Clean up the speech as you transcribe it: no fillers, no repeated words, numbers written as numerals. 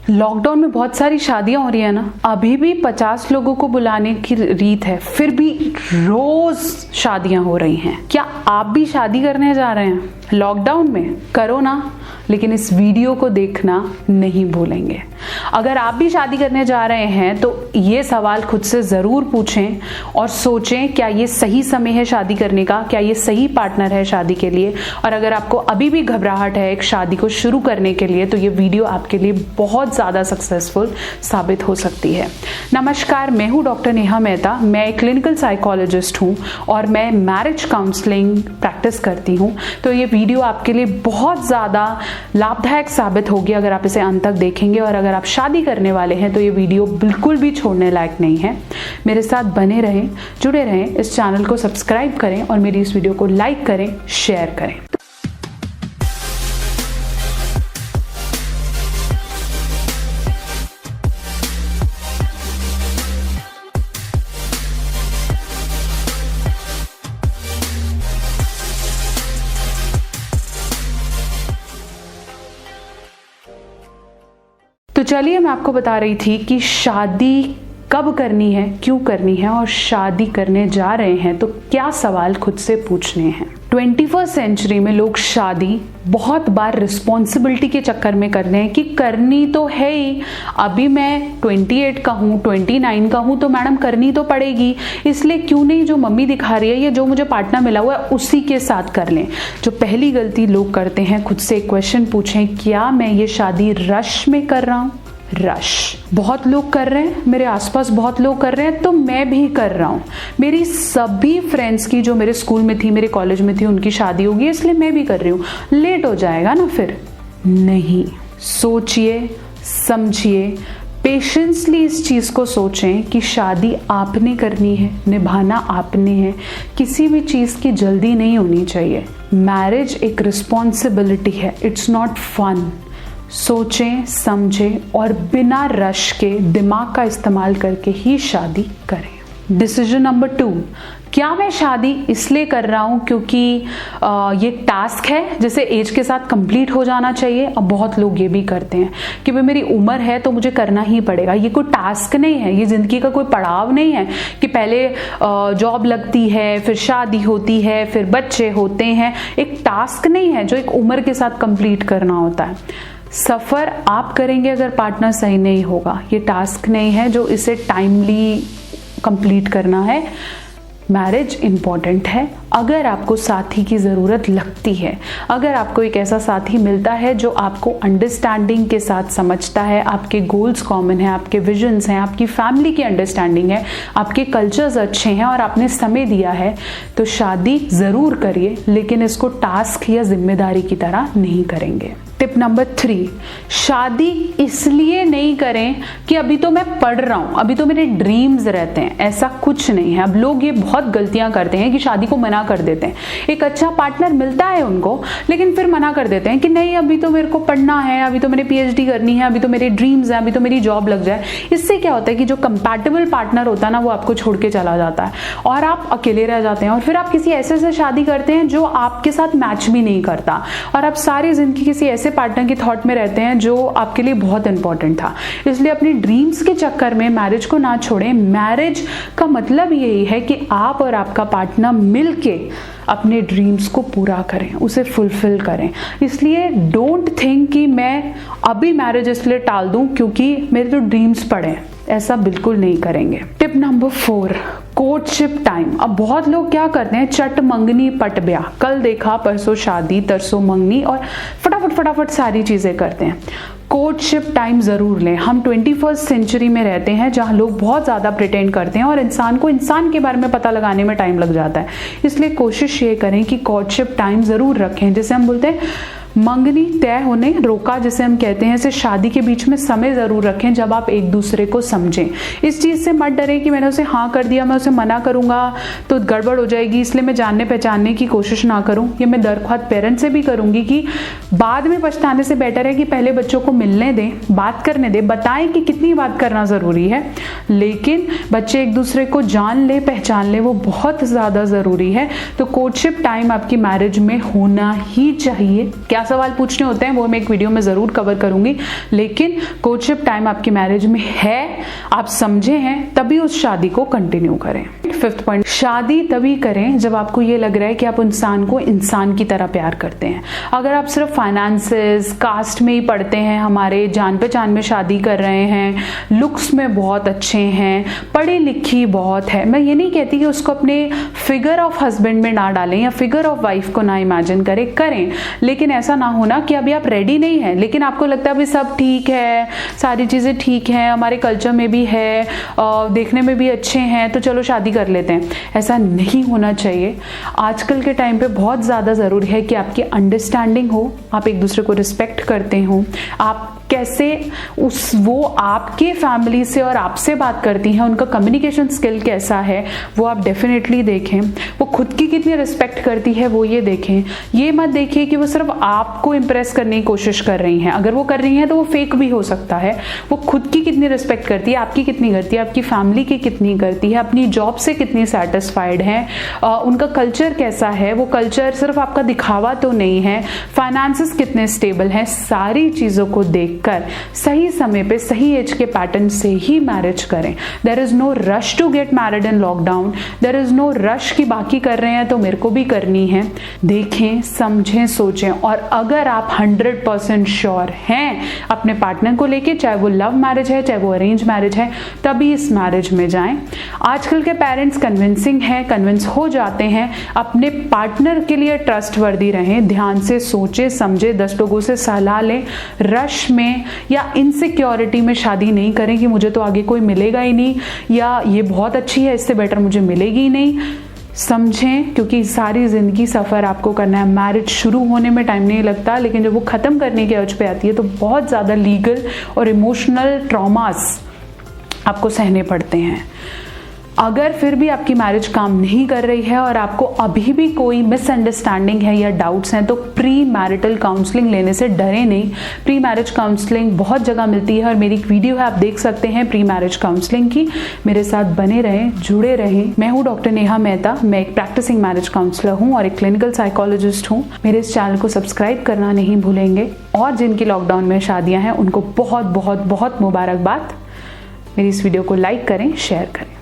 Lockdown में बहुत सारी शादियां हो रही है ना, अभी भी 50 लोगों को बुलाने की रीत है, फिर भी रोज शादियां हो रही हैं। क्या आप भी शादी करने जा रहे हैं लॉकडाउन में? करो ना, लेकिन इस वीडियो को देखना नहीं भूलेंगे। अगर आप भी शादी करने जा रहे हैं तो ये सवाल खुद से जरूर पूछें और सोचें, क्या ये सही समय है शादी करने का? क्या ये सही पार्टनर है शादी के लिए? और अगर आपको अभी भी घबराहट है एक शादी को शुरू करने के लिए, तो ये वीडियो आपके लिए बहुत ज्यादा सक्सेसफुल साबित हो सकती है। नमस्कार, मैं हूं डॉक्टर नेहा मेहता। मैं एक क्लिनिकल साइकोलॉजिस्ट हूं और मैं मैरिज काउंसलिंग प्रैक्टिस करती हूं। तो ये वीडियो आपके लिए बहुत ज्यादा लाभदायक साबित होगी अगर आप इसे अंत तक देखेंगे। और अगर आप शादी करने वाले हैं तो ये वीडियो बिल्कुल भी छोड़ने लायक नहीं है। मेरे साथ बने रहें, जुड़े रहें, इस चैनल को सब्सक्राइब करें और मेरी इस वीडियो को लाइक करें, शेयर करें। तो चलिए, मैं आपको बता रही थी कि शादी कब करनी है, क्यों करनी है, और शादी करने जा रहे हैं तो क्या सवाल खुद से पूछने हैं। 21st सेंचुरी में लोग शादी बहुत बार रिस्पॉन्सिबिलिटी के चक्कर में कर रहे हैं कि करनी तो है ही, अभी मैं 28 का हूँ, 29 का हूँ, तो मैडम करनी तो पड़ेगी, इसलिए क्यों नहीं जो मम्मी दिखा रही है या जो मुझे पार्टनर मिला हुआ है उसी के साथ कर लें। जो पहली गलती लोग करते हैं, खुद से एक क्वेश्चन पूछें, क्या मैं ये शादी रश में कर रहा हूँ? रश बहुत लोग कर रहे हैं, मेरे आसपास बहुत लोग कर रहे हैं, तो मैं भी कर रहा हूँ। मेरी सभी फ्रेंड्स की, जो मेरे स्कूल में थी, मेरे कॉलेज में थी, उनकी शादी होगी, इसलिए मैं भी कर रही हूँ, लेट हो जाएगा ना फिर। नहीं, सोचिए, समझिए, पेशेंसली इस चीज को सोचें कि शादी आपने करनी है, निभाना आपने है, किसी भी चीज की जल्दी नहीं होनी चाहिए। मैरिज एक रिस्पॉन्सिबिलिटी है, इट्स नॉट फन। सोचें, समझें और बिना रश के दिमाग का इस्तेमाल करके ही शादी करें। डिसीजन नंबर 2, क्या मैं शादी इसलिए कर रहा हूं क्योंकि ये टास्क है जिसे एज के साथ कंप्लीट हो जाना चाहिए? अब बहुत लोग ये भी करते हैं कि भाई मेरी उम्र है तो मुझे करना ही पड़ेगा। ये कोई टास्क नहीं है, ये जिंदगी का कोई पड़ाव नहीं है कि पहले जॉब लगती है, फिर शादी होती है, फिर बच्चे होते हैं। एक टास्क नहीं है जो एक उम्र के साथ कंप्लीट करना होता है। सफर आप करेंगे अगर पार्टनर सही नहीं होगा। ये टास्क नहीं है जो इसे टाइमली कंप्लीट करना है। मैरिज इंपॉर्टेंट है। अगर आपको साथी की ज़रूरत लगती है, अगर आपको एक ऐसा साथी मिलता है जो आपको अंडरस्टैंडिंग के साथ समझता है, आपके गोल्स कॉमन है, आपके विजन्स हैं, आपकी फैमिली की अंडरस्टैंडिंग है, आपके कल्चर्स अच्छे हैं और आपने समय दिया है, तो शादी ज़रूर करिए, लेकिन इसको टास्क या जिम्मेदारी की तरह नहीं करेंगे। टिप नंबर 3, शादी इसलिए नहीं करें कि अभी तो मैं पढ़ रहा हूं, अभी तो मेरे ड्रीम्स रहते हैं। ऐसा कुछ नहीं है। अब लोग ये बहुत गलतियां करते हैं कि शादी को मना कर देते हैं। एक अच्छा पार्टनर मिलता है उनको, लेकिन फिर मना कर देते हैं कि नहीं, अभी तो मेरे को पढ़ना है, अभी तो मेरे PhD करनी है, अभी तो मेरे ड्रीम्स हैं, अभी तो मेरी जॉब लग जाए। इससे क्या होता है कि जो कंपैटिबल पार्टनर होता है ना, वो आपको छोड़ के चला जाता है और आप अकेले रह जाते हैं। और फिर आप किसी ऐसे से शादी करते हैं जो आपके साथ मैच भी नहीं करता, और आप सारी जिंदगी किसी ऐसे पार्टनर की थॉट में रहते हैं जो आपके लिए बहुत इंपॉर्टेंट था। इसलिए अपनी ड्रीम्स के चक्कर में मैरिज को ना छोड़ें। मैरिज का मतलब यही है कि आप और आपका पार्टनर मिलके अपने ड्रीम्स को पूरा करें, उसे फुलफिल करें। इसलिए डोंट थिंक कि मैं अभी मैरिज इसलिए टाल दूं क्योंकि मेरे तो ड्रीम्स पड़े हैं। ऐसा बिल्कुल नहीं करेंगे। Tip number 4, courtship time. अब बहुत लोग क्या करते हैं, चट मंगनी पट ब्याह, कल देखा परसों शादी तरसों मंगनी, और फटाफट सारी चीजें करते हैं। कोर्टशिप टाइम जरूर लें। हम 21st सेंचुरी में रहते हैं जहां लोग बहुत ज्यादा प्रिटेंड करते हैं और इंसान को इंसान के बारे में पता लगाने में टाइम लग जाता है। इसलिए कोशिश ये करें कि कोर्टशिप टाइम जरूर रखें, जिसे हम बोलते हैं मंगनी तय होने रोका, जिसे हम कहते हैं, से शादी के बीच में समय जरूर रखें जब आप एक दूसरे को समझें। इस चीज से मत डरें कि मैंने उसे हाँ कर दिया, मैं उसे मना करूंगा तो गड़बड़ हो जाएगी, इसलिए मैं जानने पहचानने की कोशिश ना करूं। ये मैं दरख्वास्त पेरेंट्स से भी करूंगी कि बाद में पछताने से बेटर है कि पहले बच्चों को मिलने दें, बात करने दें, बताएं कि कितनी बात करना जरूरी है, लेकिन बच्चे एक दूसरे को जान ले, पहचान ले, वो बहुत ज्यादा जरूरी है। तो कोर्टशिप टाइम आपकी मैरिज में होना ही चाहिए। क्या सवाल पूछने होते हैं वो मैं एक वीडियो में ज़रूर कवर करूंगी, लेकिन कोर्टशिप टाइम आपकी मैरिज में है, आप समझे हैं, तभी उस शादी को कंटिन्यू करें। 5th पॉइंट, शादी तभी करें जब आपको ये लग रहा है कि आप इंसान को इंसान की तरह प्यार करते हैं। अगर आप सिर्फ फाइनेंसेस, कास्ट में ही पढ़ते हैं, हमारे जान पहचान में शादी कर रहे हैं, लुक्स में बहुत अच्छे हैं, पढ़ी लिखी बहुत है, मैं ये नहीं कहती कि उसको अपने फिगर ऑफ हस्बैंड में ना डालें या फिगर ऑफ वाइफ को ना इमेजिन करें, लेकिन ऐसा ना होना कि अभी आप रेडी नहीं हैं, लेकिन आपको लगता है अभी सब ठीक है, सारी चीज़ें ठीक हैं, हमारे कल्चर में भी है, देखने में भी अच्छे हैं, तो चलो शादी कर लेते हैं। ऐसा नहीं होना चाहिए। आजकल के टाइम पे बहुत ज़्यादा ज़रूरी है कि आपकी अंडरस्टैंडिंग हो, आप एक दूसरे को रिस्पेक्ट करते हो, आप कैसे वो आपके फैमिली से और आपसे बात करती हैं, उनका कम्युनिकेशन स्किल कैसा है वो आप डेफिनेटली देखें, वो खुद की कितनी रिस्पेक्ट करती है वो ये देखें। ये मत देखिए कि वो सिर्फ आपको इम्प्रेस करने की कोशिश कर रही हैं, अगर वो कर रही हैं तो वो फेक भी हो सकता है। वो खुद की कितनी रिस्पेक्ट करती है, आपकी कितनी करती है, आपकी फैमिली की कितनी करती है, अपनी जॉब से कितनी सेटिस्फाइड है, उनका कल्चर कैसा है, वो कल्चर सिर्फ आपका दिखावा तो नहीं है, फाइनेंसेस कितने स्टेबल हैं, सारी चीज़ों को देख कर सही समय पे सही एज के पैटर्न से ही मैरिज करें। There is no rush to get married in lockdown, there is no rush कि बाकी कर रहे हैं तो मेरे को भी करनी है। देखें, समझें, सोचें, और अगर आप 100% श्योर हैं अपने पार्टनर को लेके, चाहे वो लव मैरिज है चाहे वो अरेंज मैरिज है, तभी इस मैरिज में जाएं। आजकल के पेरेंट्स कन्विंसिंग हैं, कन्विंस हो जाते हैं, अपने पार्टनर के लिए ट्रस्टवर्दी रहें, ध्यान से सोचें समझें, 10 लोगों से सलाह लें, रश में या इनसिक्योरिटी में शादी नहीं करें कि मुझे तो आगे कोई मिलेगा ही नहीं, या ये बहुत अच्छी है इससे बेटर मुझे मिलेगी ही नहीं। समझें, क्योंकि सारी ज़िंदगी सफ़र आपको करना है। मैरिज शुरू होने में टाइम नहीं लगता, लेकिन जब वो ख़त्म करने के अर्ज पे आती है तो बहुत ज़्यादा लीगल और इमोशनल ट्रॉमास आपको सहने पड़ते हैं। अगर फिर भी आपकी मैरिज काम नहीं कर रही है और आपको अभी भी कोई मिसअंडरस्टैंडिंग है या डाउट्स हैं, तो प्री मैरिटल काउंसलिंग लेने से डरे नहीं। प्री मैरिज काउंसलिंग बहुत जगह मिलती है और मेरी एक वीडियो है, आप देख सकते हैं प्री मैरिज काउंसलिंग की। मेरे साथ बने रहें, जुड़े रहें। मैं हूँ डॉक्टर नेहा मेहता, मैं एक प्रैक्टिसिंग मैरिज काउंसलर हूँ और एक क्लिनिकल साइकोलॉजिस्ट हूँ। मेरे इस चैनल को सब्सक्राइब करना नहीं भूलेंगे, और जिनकी लॉकडाउन में शादियाँ हैं उनको बहुत बहुत बहुत मुबारकबाद। मेरी इस वीडियो को लाइक करें, शेयर करें।